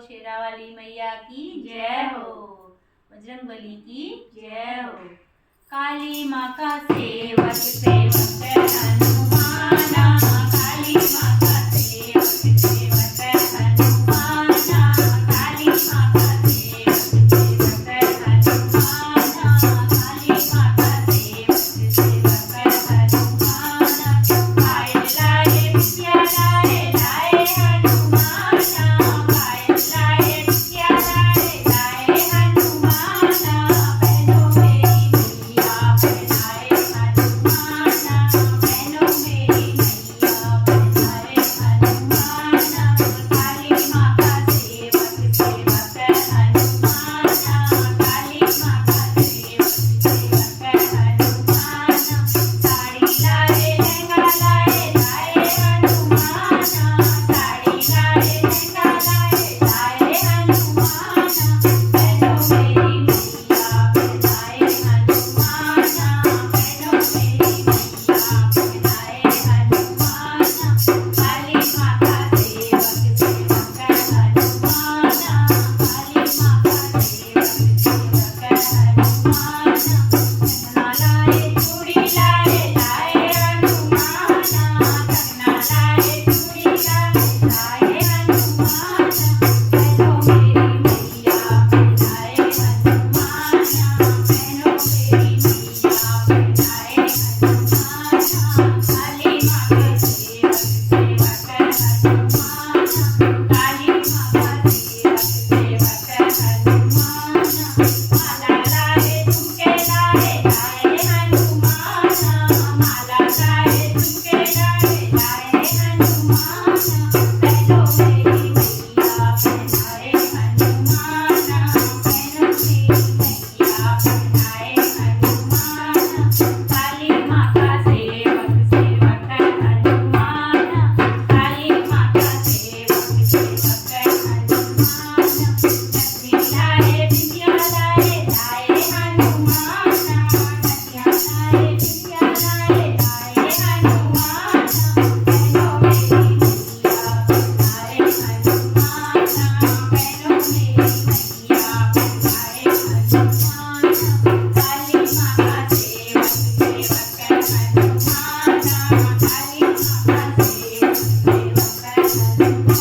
शेरावाली मैया की जय हो, बजरंगबली की जय हो। काली माँ का सेवक सेवक हनुमाना, काली माँ का सेवक सेवक हनुमाना, काली माँ का सेवक सेवक हनुमाना, काली माँ का सेवक सेवक हनुमाना। पायल लाए बिटिया लाए लाए हनुमाना, पायल लाए बिटिया लाए लाए हनुमाना, बहनों मेरी मैया पहनाए हनुमाना, बहनों मेरी मैया पहनाए हनुमाना। काली माँ का सेवक सेवक हनुमाना, काली माँ का सेवक सेवक हनुमाना। साड़ी लाए लहंगा लाए लाए हनुमाना, साड़ी लाए लहंगा लाए लाए हनुमाना, बहनों मेरी मैया पहनाए हनुमाना, बहनों मेरी मैया पहनाए हनुमाना। काली माँ का सेवक सेवक हनुमाना, काली माँ का सेवक सेवक हनुमाना। कंगना लाए चूड़ी लाए लाए हनुमाना, कंगना लाए चूड़ी लाए लाए हनुमाना, बहनों मेरी मैया पहनाए हनुमाना, बहनों मेरी मैया पहनाए हनुमाना। काली माँ का सेवक सेवक हनुमाना, काली माँ का सेवक सेवक हनुमाना। माला लाए झुमके लाए लाए हनुमाना, माला लाए झुमके लाए लाए हनुमाना, बहनों मेरी मैया पहनाए हनुमाना, बहनों मेरी मैया पहनाए हनुमाना। काली माँ का सेवक सेवक हनुमाना, काली माँ का सेवक सेवक हनुमाना। लक्ष्मी लाए बिटिया लाए लाए हनुमाना, लक्ष्मी लाए बिटिया लाए लाए हनुमाना, बहनों मेरी मैया पहनाए हनुमाना, बहनों मेरी मैया पहनाए हनुमाना। काली माँ का सेवक सेवक हनुमाना, काली माँ का सेवक सेवक हनुमाना।